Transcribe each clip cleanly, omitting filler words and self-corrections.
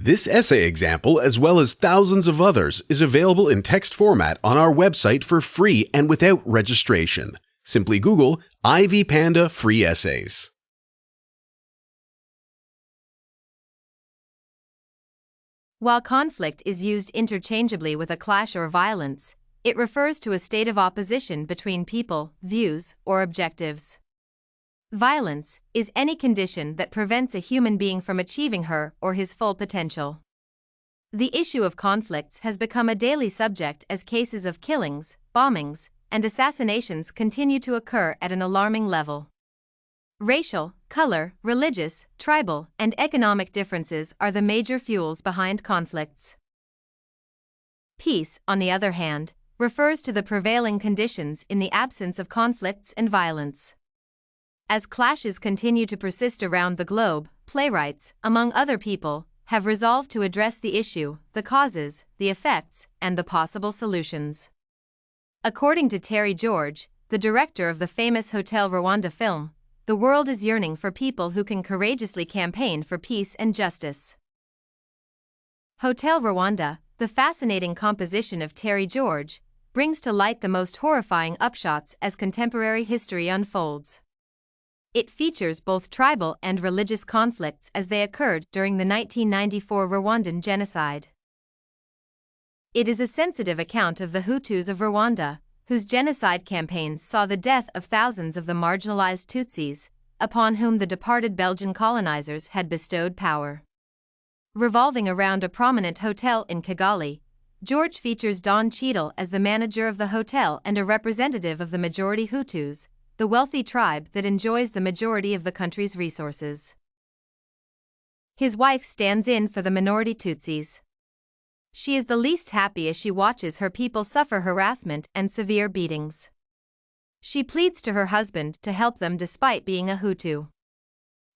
This essay example, as well as thousands of others, is available in text format on our website for free and without registration. Simply Google Ivy Panda Free Essays. While conflict is used interchangeably with a clash or violence, it refers to a state of opposition between people, views, or objectives. Violence is any condition that prevents a human being from achieving her or his full potential. The issue of conflicts has become a daily subject as cases of killings, bombings, and assassinations continue to occur at an alarming level. Racial, color, religious, tribal, and economic differences are the major fuels behind conflicts. Peace, on the other hand, refers to the prevailing conditions in the absence of conflicts and violence. As clashes continue to persist around the globe, playwrights, among other people, have resolved to address the issue, the causes, the effects, and the possible solutions. According to Terry George, the director of the famous Hotel Rwanda film, the world is yearning for people who can courageously campaign for peace and justice. Hotel Rwanda, the fascinating composition of Terry George, brings to light the most horrifying upshots as contemporary history unfolds. It features both tribal and religious conflicts as they occurred during the 1994 Rwandan genocide. It is a sensitive account of the Hutus of Rwanda, whose genocide campaigns saw the death of thousands of the marginalized Tutsis, upon whom the departed Belgian colonizers had bestowed power. Revolving around a prominent hotel in Kigali, George features Don Cheadle as the manager of the hotel and a representative of the majority Hutus, the wealthy tribe that enjoys the majority of the country's resources. His wife stands in for the minority Tutsis. She is the least happy as she watches her people suffer harassment and severe beatings. She pleads to her husband to help them despite being a Hutu.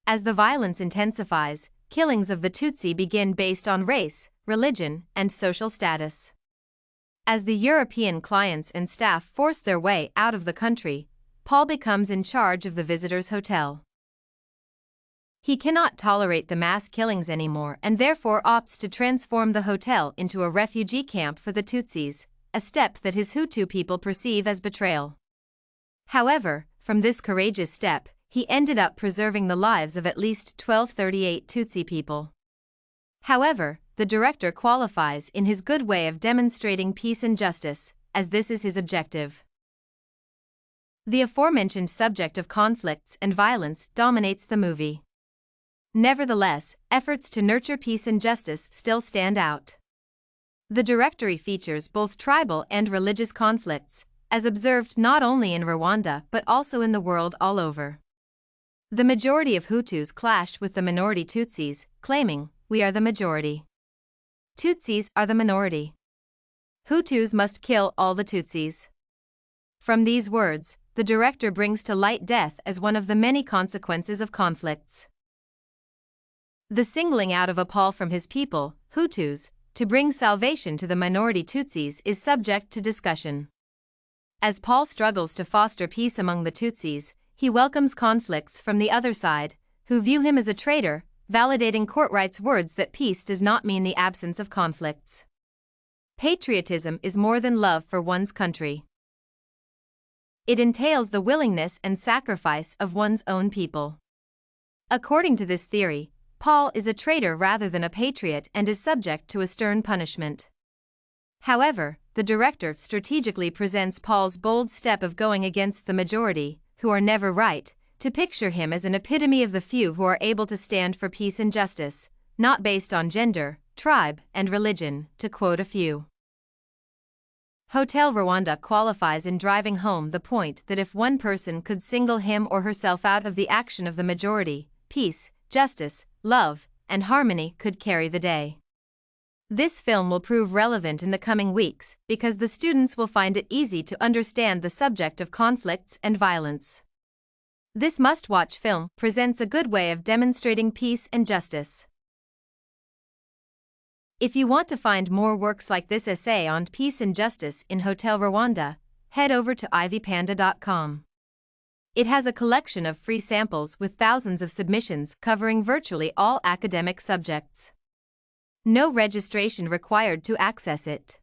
As the violence intensifies, killings of the Tutsi begin based on race, religion, and social status. As the European clients and staff force their way out of the country, Paul becomes in charge of the visitors' hotel. He cannot tolerate the mass killings anymore and therefore opts to transform the hotel into a refugee camp for the Tutsis, a step that his Hutu people perceive as betrayal. However, from this courageous step, he ended up preserving the lives of at least 1238 Tutsi people. However, the director qualifies in his good way of demonstrating peace and justice, as this is his objective. The aforementioned subject of conflicts and violence dominates the movie. Nevertheless, efforts to nurture peace and justice still stand out. The directory features both tribal and religious conflicts, as observed not only in Rwanda but also in the world all over. The majority of Hutus clashed with the minority Tutsis, claiming, "We are the majority. Tutsis are the minority. Hutus must kill all the Tutsis." From these words, the director brings to light death as one of the many consequences of conflicts. The singling out of a Paul from his people, Hutus, to bring salvation to the minority Tutsis is subject to discussion. As Paul struggles to foster peace among the Tutsis, he welcomes conflicts from the other side, who view him as a traitor, validating Cortright's words that peace does not mean the absence of conflicts. Patriotism is more than love for one's country. It entails the willingness and sacrifice of one's own people. According to this theory, Paul is a traitor rather than a patriot and is subject to a stern punishment. However, the director strategically presents Paul's bold step of going against the majority, who are never right, to picture him as an epitome of the few who are able to stand for peace and justice, not based on gender, tribe, and religion, to quote a few. Hotel Rwanda qualifies in driving home the point that if one person could single him or herself out of the action of the majority, peace, justice, love, and harmony could carry the day. This film will prove relevant in the coming weeks because the students will find it easy to understand the subject of conflicts and violence. This must-watch film presents a good way of demonstrating peace and justice. If you want to find more works like this essay on peace and justice in Hotel Rwanda, head over to ivypanda.com. It has a collection of free samples with thousands of submissions covering virtually all academic subjects. No registration required to access it.